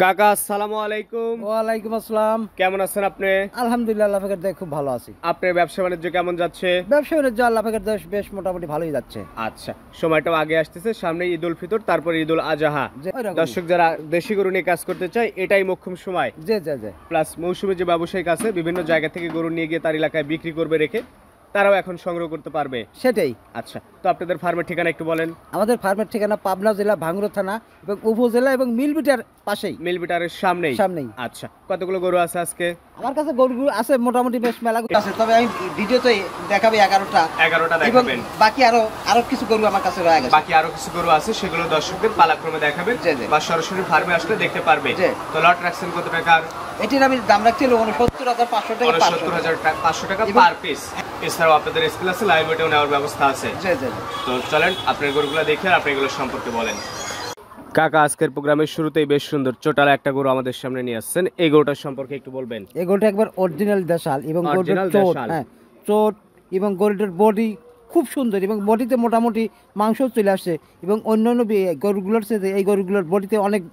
কাকা আসসালামু আলাইকুম। ওয়ালাইকুম আসসালাম। কেমন আছেন আপনি? আলহামদুলিল্লাহ, আল্লাহ পাকের দয়ায় খুব ভালো আছি। আপনার ব্যবসা বাণিজ্য কেমন যাচ্ছে? ব্যবসা বাণিজ্য আল্লাহ পাকের দয়ায় বেশ মোটামুটি ভালোই যাচ্ছে। আচ্ছা, সময়টাও আগে আসতেছে, সামনে ঈদ উল ফিতর, তারপর ঈদ উল আজহা। ওইরকমই। দর্শক যারা দেশি গরু নিয়ে কাজ করতে চায় এটাই মোক্ষম সময়। জি জি জি। প্লাস মৌসুমী যে ব্যবসায়িক আছে বিভিন্ন জায়গা থেকে গরু নিয়ে গিয়ে তার এলাকায় বিক্রি করবে রেখে তারাও এখন সংগ্রহ করতে পারবে। সেটাই। আচ্ছা, তো আপনাদের ফার্মের ঠিকানা একটু বলেন। আমাদের ফার্মের ঠিকানা পাবনা জেলা ভাঙ্গুড়া থানা এবং উপজেলা এবং মিলবিটার পাশেই, মিলবিটারের সামনেই। সামনেই। আচ্ছা, কতগুলো গরু আছে আজকে? আমার কাছে গরুগুলো আছে মোটামুটি বেশ মেলা আছে, তবে আমি ভিডিওতে দেখাবো 11টা 11টা এবং দেখাবেন। বাকি আরো কিছু গরু আমার কাছে রয়ে গেছে। বাকি আরো কিছু গরু আছে, সেগুলো দর্শকদের পালাক্রমে দেখাবেন জি, জি। বা সরাসরি ফার্মে আসলে দেখতে পারবে। জি। তো লট রাখছেন কত টাকার? এটির আমি দাম রাখছিল 69,500 টাকা পার পিস। 69,500 টাকা পার পিস। এছাড়াও আপনাদের স্কিল আছে, লাইভ ওয়েটেও নেওয়ার ব্যবস্থা আছে। জি জি জি। তো চলেন আপনার গরুগুলো দেখে আর আপনি এগুলো সম্পর্কে বলেন। কাকা আজকের প্রোগ্রামের শুরুতেই বেশ সুন্দর চোটালা একটা গরু আমাদের সামনে নিয়ে আসছেন, এই গরুটার সম্পর্কে একটু বলবেন। এই গরুটা একবার অরিজিনাল দেশাল এবং গরুটার Original চোট, দেশাল। হ্যাঁ চোট এবং গরুটার বডি খুব সুন্দর এবং বডিতে মোটামুটি মাংস চলে আসছে এবং অন্যান্য গরুগুলোর সাথে এই গরুগুলোর বডিতে অনেক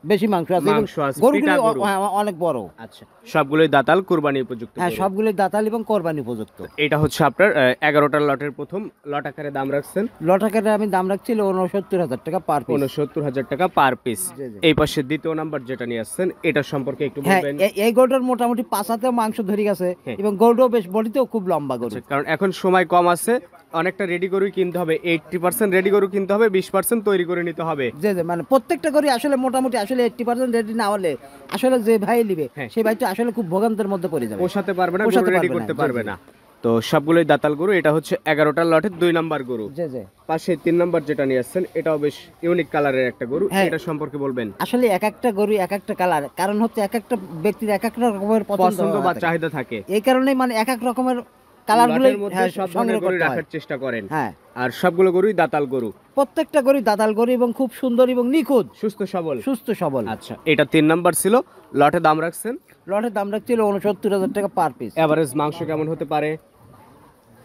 বেশি মাংস আছে এবং মাংস আছে, গরুগুলো পিটা গরু। অনেক বড়। আচ্ছা, সবগুলোই দাতাল কুরবানি উপযুক্ত হ্যাঁ, গরু। সবগুলো দাতাল এবং কোরবানি উপযুক্ত। এটা হচ্ছে আপনার 11টার লটের প্রথম লট আকারে দাম রাখছেন লটাকের আমি দাম রাখছিল 69,000 টাকা পার পিস। 69,000 টাকা পার পিস। জি, জি। এই পাশে দ্বিতীয় নাম্বার যেটা নিয়ে আসছেন এটা সম্পর্কে একটু হ্যাঁ, বলবেন। এই গরুটার মোটামুটি পাছাতেও মাংস ধরে গেছে হ্যাঁ। এবং গরুটাও বেশ বডিতেও খুব লম্বা গরু। আচ্ছা, কারণ এখন সময় কম আছে, অনেকটা রেডি গরুই কিনতে হবে, 80% রেডি গরু কিনতে হবে, 20% তৈরি করে নিতে হবে। যে মানে প্রত্যেকটা গরু আসলে মোটামুটি আসলে 80% রেডি না হলে আসলে যে ভাই নিবে হ্যাঁ। সেই ভাইটা আসলে খুব ভোগান্তের মধ্যে পড়ে যাবে। পোষাতে পারবে না, পোষাতে গরু রেডি পারবে না, করতে জি, পারবে জি। না। তো সবগুলোই দাতাল গরু। এটা হচ্ছে 11টার লটের 2 নাম্বার গরু। জি জি। পাশে 3 নাম্বার যেটা নিয়ে আসছেন এটাও বেশ ইউনিক কালারের একটা গরু, হ্যাঁ। এটা সম্পর্কে বলবেন। আসলে এক একটা গরু এক একটা কালার, কারণ হচ্ছে এক একটা ব্যক্তির এক এক রকমের পছন্দ বা থাকে। চাহিদা থাকে। এই কারণেই মানে এক এক রকমের কালারগুলোই লটের মধ্যে সব ধরনের সংগ্রহ গরু করতে হয়। রাখার চেষ্টা করেন। হ্যাঁ, আর সবগুলো গরুই দাতাল গরু, প্রত্যেকটা গরু দাতাল গরু এবং খুব সুন্দর এবং নিখুঁত, সুস্থ সবল। সুস্থ সবল। আচ্ছা, এটা 3 নাম্বার ছিল। লটে দাম রাখছেন, লটের দাম রাখছিল 69,000 টাকা পার পিস। এভারেজ মাংস কেমন হতে পারে?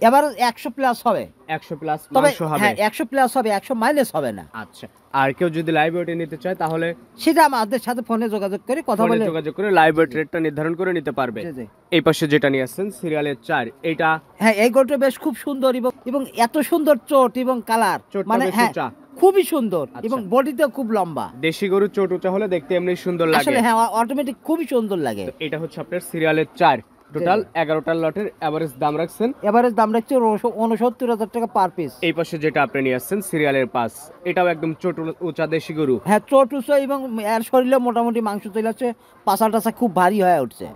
এবার 100 প্লাস হবে, 100 প্লাস তবে মাংস হবে। হ্যাঁ 100 প্লাস হবে, 100 মাইনাস হবে না। আচ্ছা, আর কেউ যদি লাইভ ওয়েটে নিতে চায় তাহলে সেটা আমাদের সাথে ফোনে যোগাযোগ করে কথা ফোনে বলে। যোগাযোগ করে লাইভ ওয়েট রেটটা নির্ধারণ করে নিতে পারবে। জি, জি। এই পাশে যেটা নিয়ে আসছেন সিরিয়ালের 4, এইটা হ্যাঁ, এই গরুটা বেশ খুব সুন্দর এবং এত সুন্দর চোট এবং কালার, চোটটা মানে বেশ হ্যাঁ উঁচা। খুবই সুন্দর আচ্ছা। এবং বডিতেও খুব লম্বা। দেশি গরু চোট উঁচা হলে দেখতে এমনি সুন্দর লাগে। আসলে হ্যাঁ, অটোমেটিক খুবই সুন্দর লাগে। তো এটা হচ্ছে আপনার সিরিয়ালের 4, টোটাল 11টার লটের এভারেজ দাম রাখছেন। এবারে দাম রাখছে 69,000 টাকা পার পিস। এই পাশে যেটা আপনি নিয়ে আসছেন সিরিয়ালের 5, এটাও একদম চোট উঁচা দেশি গরু। হ্যাঁ, চোট উঁচু এবং এর শরীরে মোটামুটি মাংস চলে যাচ্ছে, পাছা টাছা খুব ভারী হয়ে উঠছে।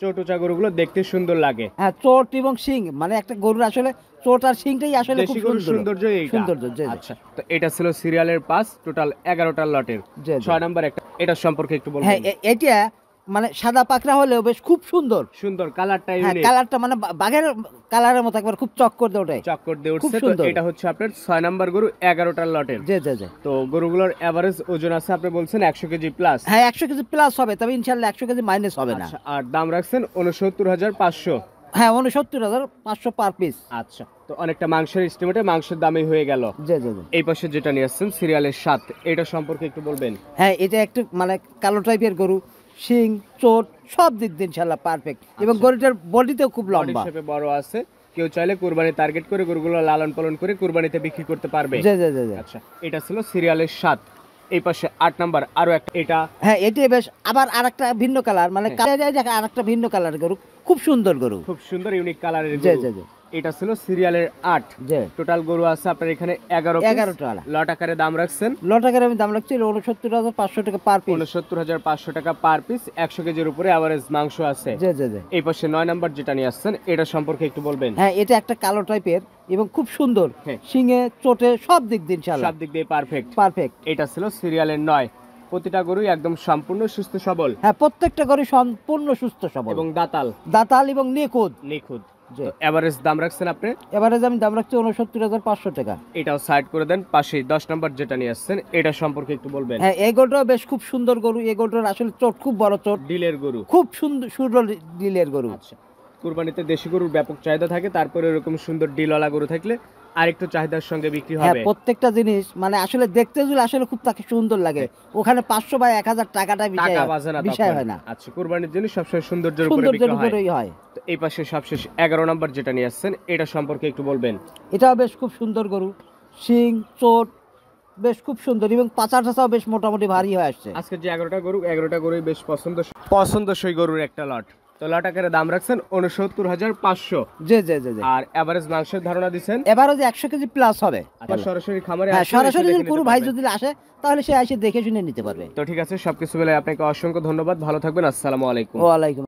চোট উঁচা গরুগুলো দেখতে সুন্দর লাগে। হ্যাঁ, চোট এবং শিং, মানে একটা গরুর আসলে চোট আর শিংটাই আসলে খুব দেশি গরুর সুন্দর সৌন্দর্য এইটা। সৌন্দর্য। জি, জি। আচ্ছা, তো এটা ছিল সিরিয়ালের 5, টোটাল 11টার লটের। জি, জি। 6 নাম্বার একটা, এটা সম্পর্কে একটু হ্যাঁ, বলবেন। এটা মানে সাদা পাকড়া হলেও বেশ খুব সুন্দর। সুন্দর কালারটা হ্যাঁ, ইউনিক, কালারটা মানে বাঘের কালারের মতো একবার খুব চক্কর দিয়ে ওঠে। চক্কর দিয়ে খুব উঠছে। তো সুন্দর। এটা হচ্ছে আপনার 6 নাম্বার গরু 11টার লটের। জি জি জি। তো গরুগুলোর এভারেজ ওজন আছে আপনি বলছেন 100 কেজি প্লাস। হ্যাঁ, 100 কেজি প্লাস হবে, তবে ইনশাল্লাহ 100 কেজি মাইনাস হবে না। আচ্ছা, আর দাম রাখছেন 69,500। হ্যাঁ, 69,500 পার পিস। আচ্ছা, তো অনেকটা মাংসের এস্টিমেটে মাংসের দামই হয়ে গেল। জি জি জি। এই পাশে যেটা নিয়ে আসছেন সিরিয়ালের 7, এটা সম্পর্কে একটু বলবেন। হ্যাঁ, এটা একটু মানে কালো টাইপের গরু, শিং চোট সব দিক দিয়ে ইনশাল্লাহ পারফেক্ট এবং গরুটার বডিতেও খুব বডি লম্বা। শেপে বড় আছে, কেউ চাইলে কুরবানি টার্গেট করে গরুগুলো লালন পালন করে কুরবানিতে বিক্রি করতে পারবে। জি জি জি জি। আচ্ছা, এটা ছিল সিরিয়ালের 7। এই পাশে 8 নাম্বার আরো একটা, এটা হ্যাঁ, এটি বেশ আবার আরেকটা ভিন্ন কালার, মানে আরেকটা ভিন্ন কালার গরু, খুব সুন্দর গরু। খুব সুন্দর ইউনিক কালারের জি গরু। জি জি। এটা ছিল সিরিয়ালের 8। জি। টোটাল গরু আছে আপনার এখানে 11 11টা। লট আকারে দাম রাখছেন লটাকের আমি দাম রাখছি 69,500 টাকা পার পিস। 69,500 টাকা পার পিস। 100 কেজির উপরে এভারেজ মাংস আছে। জি জি জি। এই পাশে 9 নাম্বার যেটা নিয়ে আসছেন এটা সম্পর্কে একটু বলবেন। হ্যাঁ, এটা একটা কালো টাইপের এবং খুব সুন্দর, হ্যাঁ। শিঙে চোটে সব দিক দিয়ে ইনশাআল্লাহ সব দিক দিয়ে পারফেক্ট। পারফেক্ট। এটা ছিল সিরিয়ালের 9। প্রতিটা গরুই একদম সম্পূর্ণ সুস্থ সবল হ্যাঁ, প্রত্যেকটা গরু সম্পূর্ণ সুস্থ সবল এবং দাতাল দাতাল এবং নিখুঁত। নিখুঁত। জি। এভারেজ দাম রাখছেন আপনি, এবারে আমি দাম রাখছি 69,500 টাকা। এটাও সাইড করে দেন। পাশেই 10 নাম্বার যেটা নিয়ে আসছেন এটা সম্পর্কে একটু বলবেন। হ্যাঁ, এই গরুটাও বেশ খুব সুন্দর গরু। এই গরুটার আসলে চোট খুব বড় চোট, ডিলের গরু। খুব সুন্দর সুন্দর ডিলের গরু। আচ্ছা, কুরবানিতে দেশি গরুর ব্যাপক চাহিদা থাকে, তারপরে এরকম সুন্দর ডিলওয়ালা গরু থাকলে আর একটু চাহিদার সঙ্গে বিক্রি হ্যাঁ হবে। প্রত্যেকটা জিনিস মানে আসলে দেখতে যদি আসলে খুব তাকে সুন্দর লাগে, ওখানে 500 বা 1000 টাকাটা টাকা বাজে না বিষয় তখন। হয় না, আচ্ছা, কুরবানির জিনিস সবসময় সৌন্দর্যের উপরে সৌন্দর্যের বিক্রি হয়। উপরেই হয়। তো এই পাশে সবশেষ 11 নম্বর যেটা নিয়ে আসছেন এটা সম্পর্কে একটু বলবেন। এটাও বেশ খুব সুন্দর গরু, শিং চোট বেশ খুব সুন্দর এবং পাচা টাচাও বেশ মোটামুটি ভারী হয়ে আসছে। আজকে যে 11টা গরুই বেশ পছন্দসই গরুর একটা লট। তো লট আকারে দাম রাখছেন ৬৯,৫০০। জি জি জি জি। আর এভারেজ মাংসের ধারণা দিচ্ছেন এবারও যে 100 কেজি প্লাস হবে। আচ্ছা, সরাসরি খামারে হ্যাঁ আসলে সরাসরি এসে যদি দেখে কোনো নিতে ভাই পারবেন। যদি আসে তাহলে সে এসে দেখে শুনে নিতে পারবে। তো ঠিক আছে, সবকিছু মিলে আপনাকে অসংখ্য ধন্যবাদ, ভালো থাকবেন, আসসালামু আলাইকুম। ওয়ালাইকুম